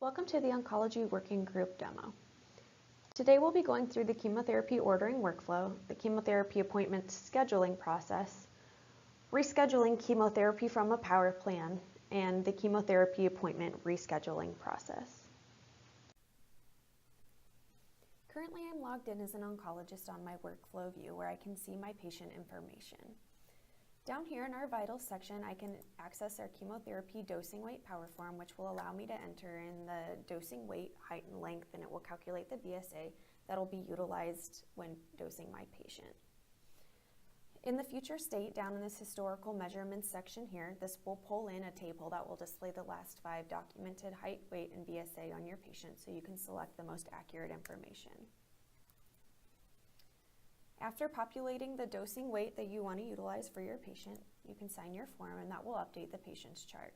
Welcome to the Oncology Working Group demo. Today we'll be going through the chemotherapy ordering workflow, the chemotherapy appointment scheduling process, rescheduling chemotherapy from a power plan, and the chemotherapy appointment rescheduling process. Currently I'm logged in as an oncologist on my workflow view where I can see my patient information. Down here in our vitals section, I can access our chemotherapy dosing weight power form, which will allow me to enter in the dosing weight, height, and length, and it will calculate the BSA that will be utilized when dosing my patient. In the future state, down in this historical measurements section here, this will pull in a table that will display the last 5 documented height, weight, and BSA on your patient so you can select the most accurate information. After populating the dosing weight that you want to utilize for your patient, you can sign your form and that will update the patient's chart.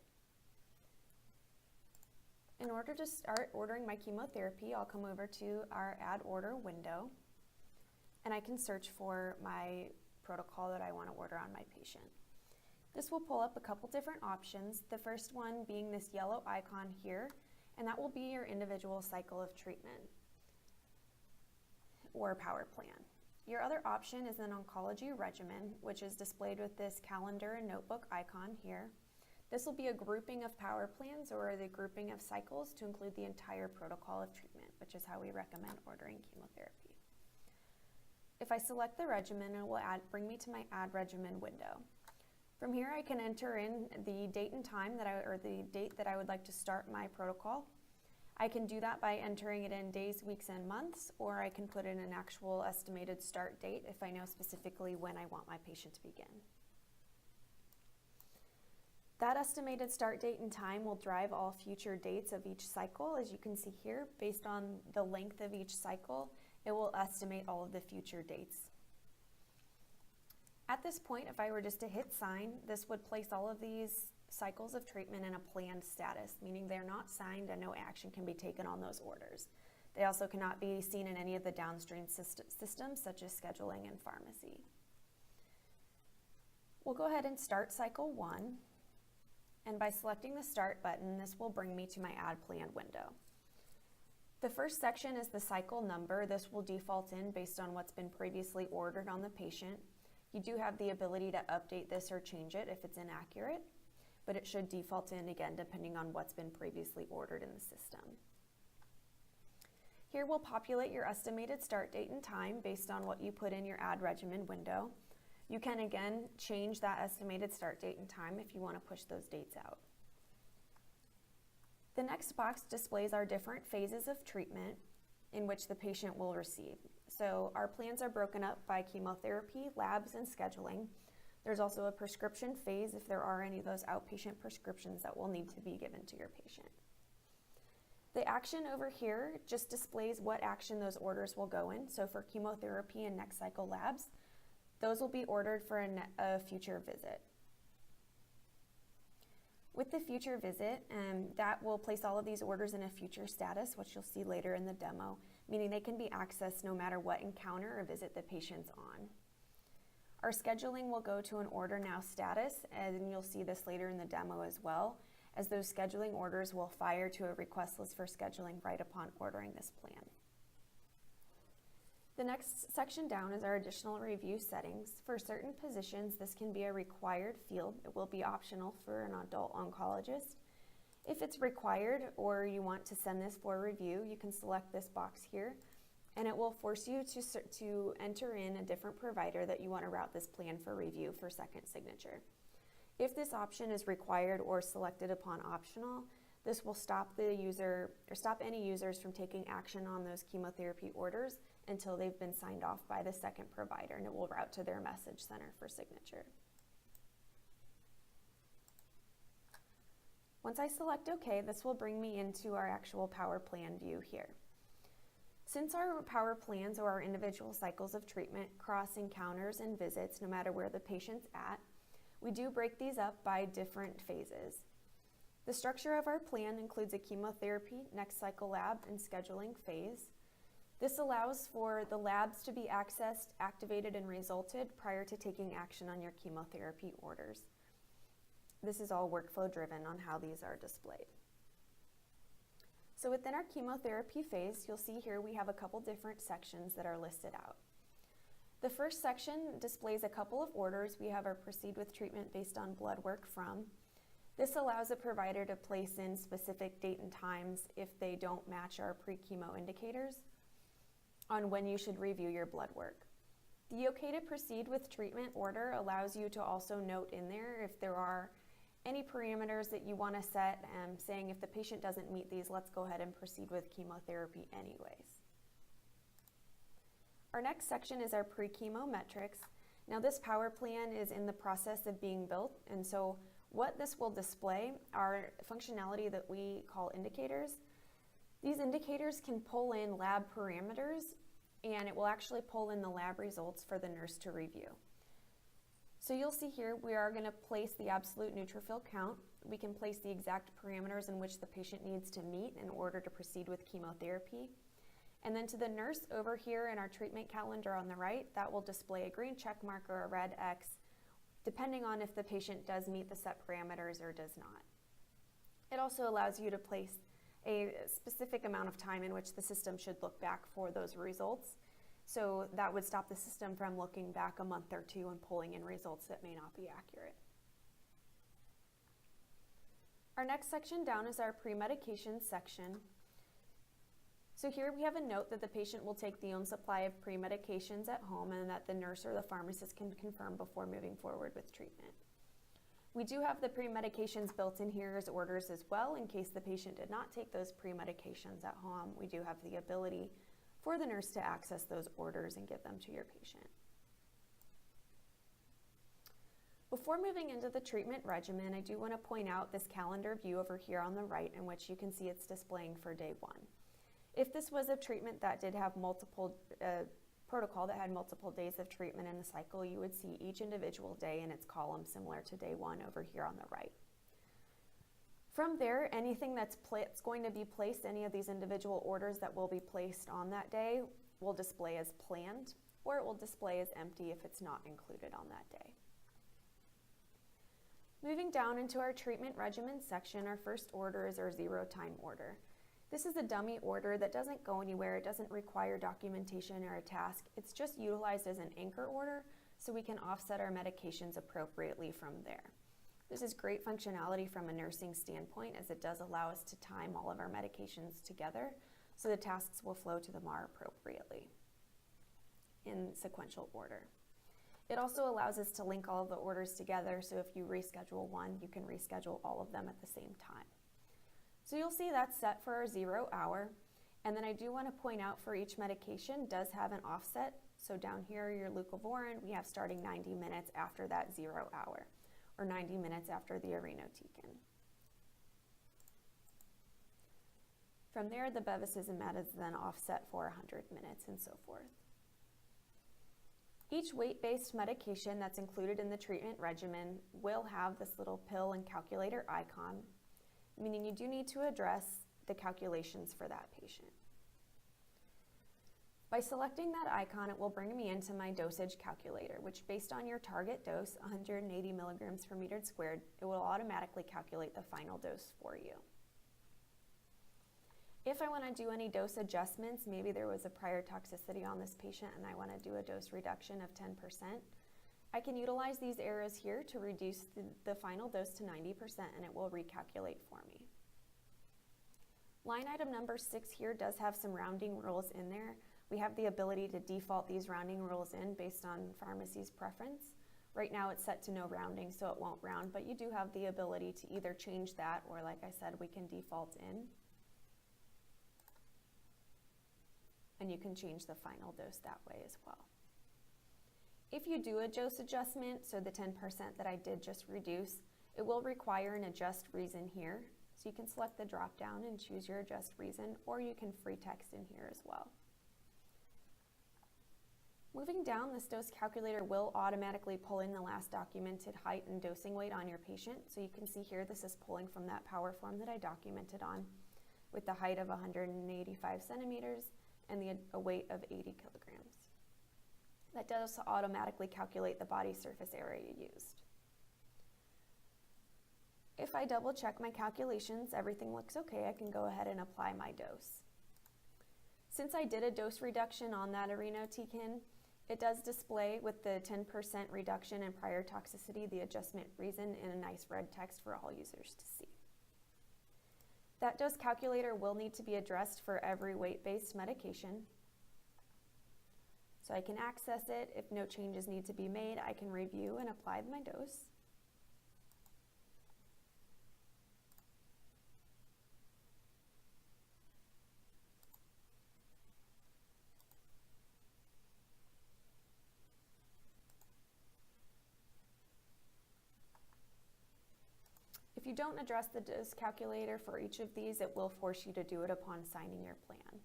In order to start ordering my chemotherapy, I'll come over to our Add Order window and I can search for my protocol that I want to order on my patient. This will pull up a couple different options, the first one being this yellow icon here, and that will be your individual cycle of treatment or power plan. Your other option is an oncology regimen, which is displayed with this calendar and notebook icon here. This will be a grouping of power plans or the grouping of cycles to include the entire protocol of treatment, which is how we recommend ordering chemotherapy. If I select the regimen, it will bring me to my Add Regimen window. From here, I can enter in the date and time the date that I would like to start my protocol. I can do that by entering it in days, weeks, and months, or I can put in an actual estimated start date if I know specifically when I want my patient to begin. That estimated start date and time will drive all future dates of each cycle. As you can see here, based on the length of each cycle, it will estimate all of the future dates. At this point, if I were just to hit sign, this would place all of these cycles of treatment in a planned status, meaning they're not signed and no action can be taken on those orders. They also cannot be seen in any of the downstream systems such as scheduling and pharmacy. We'll go ahead and start cycle 1, and by selecting the start button, this will bring me to my add plan window. The first section is the cycle number. This will default in based on what's been previously ordered on the patient. You do have the ability to update this or change it if it's inaccurate, but it should default in again depending on what's been previously ordered in the system. Here we'll populate your estimated start date and time based on what you put in your Add Regimen window. You can again change that estimated start date and time if you want to push those dates out. The next box displays our different phases of treatment in which the patient will receive. So our plans are broken up by chemotherapy, labs, and scheduling. There's also a prescription phase if there are any of those outpatient prescriptions that will need to be given to your patient. The action over here just displays what action those orders will go in. So for chemotherapy and next cycle labs, those will be ordered for a future visit. With the future visit, that will place all of these orders in a future status, which you'll see later in the demo, meaning they can be accessed no matter what encounter or visit the patient's on. Our scheduling will go to an order now status, and you'll see this later in the demo as well, as those scheduling orders will fire to a request list for scheduling right upon ordering this plan. The next section down is our additional review settings. For certain positions, this can be a required field. It will be optional for an adult oncologist. If it's required or you want to send this for review, you can select this box here, and it will force you to enter in a different provider that you want to route this plan for review for second signature. If this option is required or selected upon optional, this will stop the user or stop any users from taking action on those chemotherapy orders until they've been signed off by the second provider, and it will route to their message center for signature. Once I select OK, this will bring me into our actual power plan view here. Since our power plans or our individual cycles of treatment cross encounters and visits no matter where the patient's at, we do break these up by different phases. The structure of our plan includes a chemotherapy, next cycle lab, and scheduling phase. This allows for the labs to be accessed, activated, and resulted prior to taking action on your chemotherapy orders. This is all workflow driven on how these are displayed. So within our chemotherapy phase, you'll see here we have a couple different sections that are listed out. The first section displays a couple of orders. We have our proceed with treatment based on blood work from. This allows a provider to place in specific date and times if they don't match our pre-chemo indicators on when you should review your blood work. The okay to proceed with treatment order allows you to also note in there if there are any parameters that you want to set, saying if the patient doesn't meet these, let's go ahead and proceed with chemotherapy anyways. Our next section is our pre-chemo metrics. Now this power plan is in the process of being built, and so what this will display are functionality that we call indicators. These indicators can pull in lab parameters, and it will actually pull in the lab results for the nurse to review. So you'll see here we are going to place the absolute neutrophil count. We can place the exact parameters in which the patient needs to meet in order to proceed with chemotherapy. And then to the nurse over here in our treatment calendar on the right, that will display a green check mark or a red X, depending on if the patient does meet the set parameters or does not. It also allows you to place a specific amount of time in which the system should look back for those results. So that would stop the system from looking back a month or two and pulling in results that may not be accurate. Our next section down is our pre-medication section. So here we have a note that the patient will take the own supply of pre-medications at home and that the nurse or the pharmacist can confirm before moving forward with treatment. We do have the pre-medications built in here as orders as well in case the patient did not take those pre-medications at home. We do have the ability for the nurse to access those orders and give them to your patient. Before moving into the treatment regimen, I do want to point out this calendar view over here on the right in which you can see it's displaying for day 1. If this was a treatment that did have multiple, protocol that had multiple days of treatment in the cycle, you would see each individual day in its column similar to day 1 over here on the right. From there, anything that's going to be placed, any of these individual orders that will be placed on that day will display as planned, or it will display as empty if it's not included on that day. Moving down into our treatment regimen section, our first order is our 0 time order. This is a dummy order that doesn't go anywhere. It doesn't require documentation or a task. It's just utilized as an anchor order so we can offset our medications appropriately from there. This is great functionality from a nursing standpoint as it does allow us to time all of our medications together so the tasks will flow to the MAR appropriately in sequential order. It also allows us to link all of the orders together, so if you reschedule one, you can reschedule all of them at the same time. So you'll see that's set for our 0 hour. And then I do want to point out for each medication does have an offset. So down here, your leucovorin, we have starting 90 minutes after that 0 hour, or 90 minutes after the irinotecan. From there, the bevacizumab is then offset for 100 minutes and so forth. Each weight-based medication that's included in the treatment regimen will have this little pill and calculator icon, meaning you do need to address the calculations for that patient. By selecting that icon, it will bring me into my dosage calculator, which based on your target dose, 180 milligrams per meter squared, it will automatically calculate the final dose for you. If I want to do any dose adjustments, maybe there was a prior toxicity on this patient and I want to do a dose reduction of 10%, I can utilize these arrows here to reduce the final dose to 90% and it will recalculate for me. Line item number 6 here does have some rounding rules in there. We have the ability to default these rounding rules in based on pharmacy's preference. Right now it's set to no rounding, so it won't round, but you do have the ability to either change that or, like I said, we can default in. And you can change the final dose that way as well. If you do a dose adjustment, so the 10% that I did just reduce, it will require an adjust reason here. So you can select the drop down and choose your adjust reason, or you can free text in here as well. Moving down, this dose calculator will automatically pull in the last documented height and dosing weight on your patient. So you can see here this is pulling from that power form that I documented on with the height of 185 centimeters and a weight of 80 kilograms. That does automatically calculate the body surface area used. If I double check my calculations, everything looks okay, I can go ahead and apply my dose. Since I did a dose reduction on that irinotecan, it does display with the 10% reduction in prior toxicity the adjustment reason in a nice red text for all users to see. That dose calculator will need to be addressed for every weight-based medication. So I can access it. If no changes need to be made, I can review and apply my dose. If you don't address the dose calculator for each of these, it will force you to do it upon signing your plan.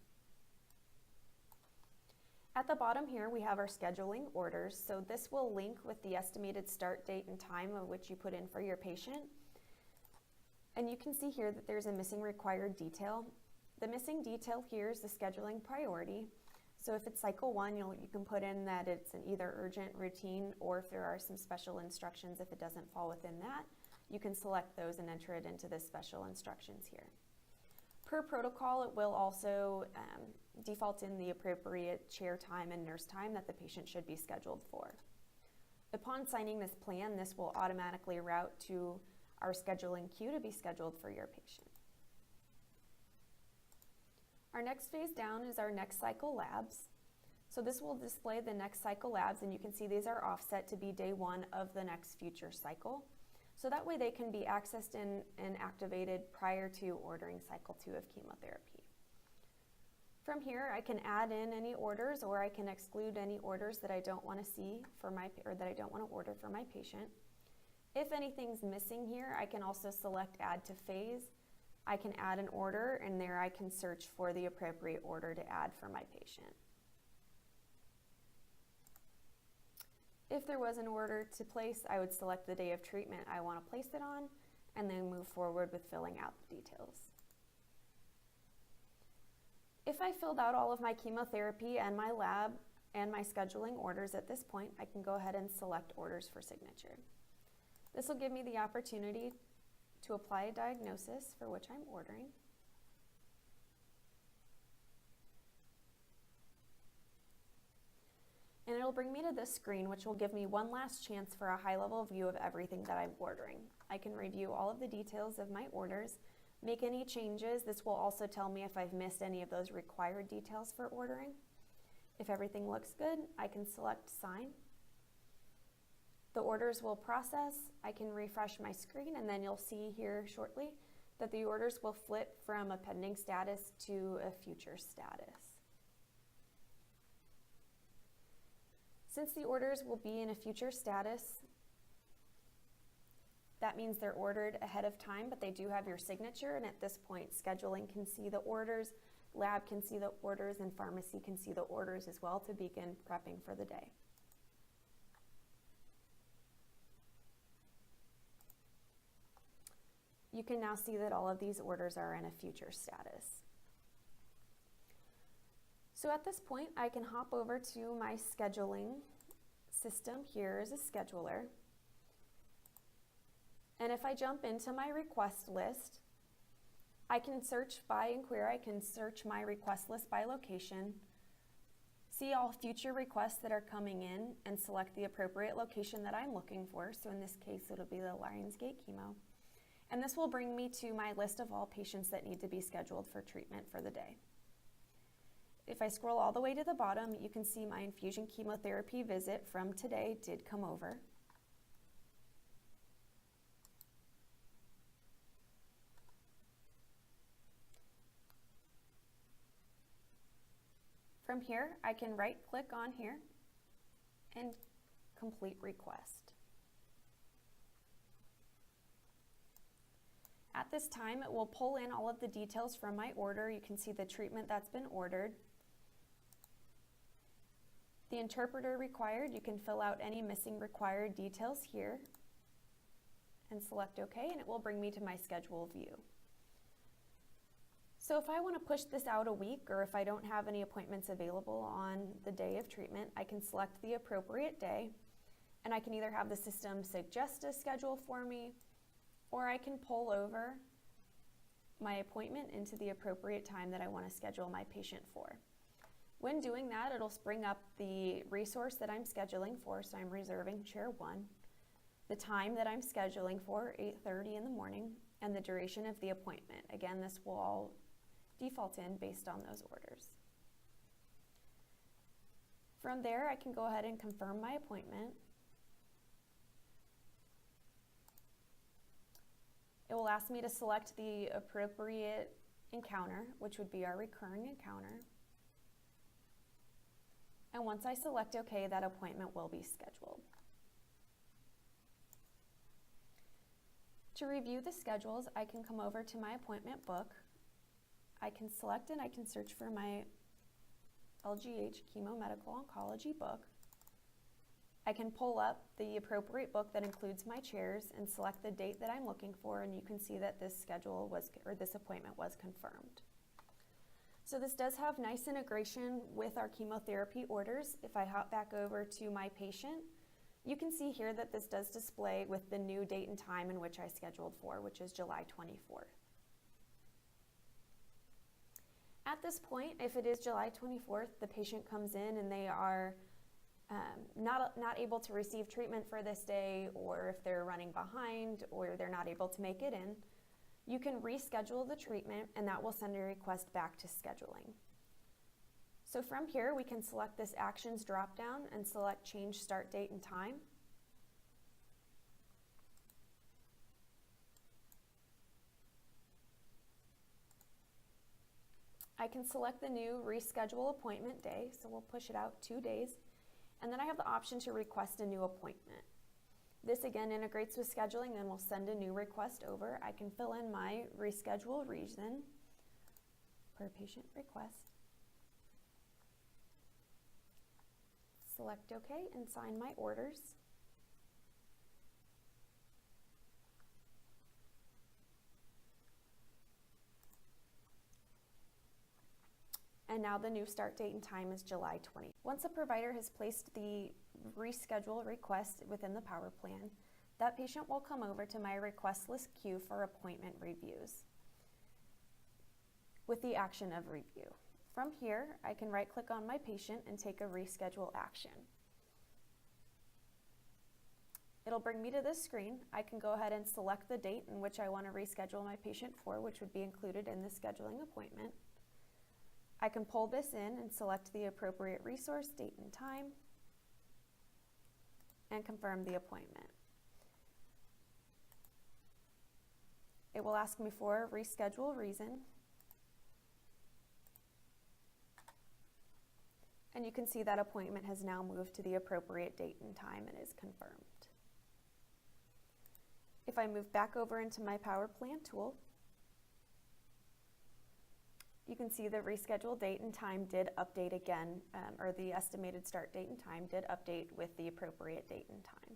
At the bottom here, we have our scheduling orders. So this will link with the estimated start date and time of which you put in for your patient. And you can see here that there's a missing required detail. The missing detail here is the scheduling priority. So if it's cycle 1, you can put in that it's an either urgent, routine, or if there are some special instructions, if it doesn't fall within that, you can select those and enter it into the special instructions here. Per protocol, it will also default in the appropriate chair time and nurse time that the patient should be scheduled for. Upon signing this plan, this will automatically route to our scheduling queue to be scheduled for your patient. Our next phase down is our next cycle labs. So this will display the next cycle labs, and you can see these are offset to be day 1 of the next future cycle. So that way they can be accessed and activated prior to ordering cycle 2 of chemotherapy. From here, I can add in any orders, or I can exclude any orders that I don't want to see for that I don't want to order for my patient. If anything's missing here, I can also select add to phase. I can add an order, and there I can search for the appropriate order to add for my patient. If there was an order to place, I would select the day of treatment I want to place it on, and then move forward with filling out the details. If I filled out all of my chemotherapy and my lab and my scheduling orders at this point, I can go ahead and select orders for signature. This will give me the opportunity to apply a diagnosis for which I'm ordering. And it'll bring me to this screen, which will give me one last chance for a high-level view of everything that I'm ordering. I can review all of the details of my orders, make any changes. This will also tell me if I've missed any of those required details for ordering. If everything looks good, I can select sign. The orders will process. I can refresh my screen, and then you'll see here shortly that the orders will flip from a pending status to a future status. Since the orders will be in a future status, that means they're ordered ahead of time, but they do have your signature, and at this point, scheduling can see the orders, lab can see the orders, and pharmacy can see the orders as well to begin prepping for the day. You can now see that all of these orders are in a future status. So at this point, I can hop over to my scheduling system here as a scheduler. And if I jump into my request list, I can search by inquiry. I can search my request list by location, see all future requests that are coming in, and select the appropriate location that I'm looking for. So in this case, it'll be the Lionsgate Chemo. And this will bring me to my list of all patients that need to be scheduled for treatment for the day. If I scroll all the way to the bottom, you can see my infusion chemotherapy visit from today did come over. From here, I can right-click on here and complete request. At this time, it will pull in all of the details from my order. You can see the treatment that's been ordered. The interpreter required, you can fill out any missing required details here and select OK, and it will bring me to my schedule view. So if I want to push this out a week, or if I don't have any appointments available on the day of treatment, I can select the appropriate day, and I can either have the system suggest a schedule for me, or I can pull over my appointment into the appropriate time that I want to schedule my patient for. When doing that, it'll spring up the resource that I'm scheduling for, so I'm reserving chair 1, the time that I'm scheduling for, 8:30 in the morning, and the duration of the appointment. Again, this will all default in based on those orders. From there, I can go ahead and confirm my appointment. It will ask me to select the appropriate encounter, which would be our recurring encounter. And once I select OK, that appointment will be scheduled. To review the schedules, I can come over to my appointment book. I can select and I can search for my LGH Chemo Medical Oncology book. I can pull up the appropriate book that includes my chairs and select the date that I'm looking for, and you can see that this appointment was confirmed. So this does have nice integration with our chemotherapy orders. If I hop back over to my patient, you can see here that this does display with the new date and time in which I scheduled for, which is July 24th. At this point, if it is July 24th, the patient comes in and they are not able to receive treatment for this day, or if they're running behind or they're not able to make it in, you can reschedule the treatment and that will send a request back to scheduling. So from here, we can select this Actions dropdown and select Change Start Date and Time. I can select the new Reschedule Appointment Day, so we'll push it out 2 days. And then I have the option to request a new appointment. This again integrates with scheduling and will send a new request over. I can fill in my reschedule reason per patient request. Select OK and sign my orders. And now the new start date and time is July 20. Once a provider has placed the reschedule request within the power plan, that patient will come over to my request list queue for appointment reviews with the action of review. From here, I can right-click on my patient and take a reschedule action. It'll bring me to this screen. I can go ahead and select the date in which I want to reschedule my patient for, which would be included in the scheduling appointment. I can pull this in and select the appropriate resource, date and time, and confirm the appointment. It will ask me for a reschedule reason. And you can see that appointment has now moved to the appropriate date and time and is confirmed. If I move back over into my power plan tool, you can see the rescheduled date and time did update again, or the estimated start date and time did update with the appropriate date and time.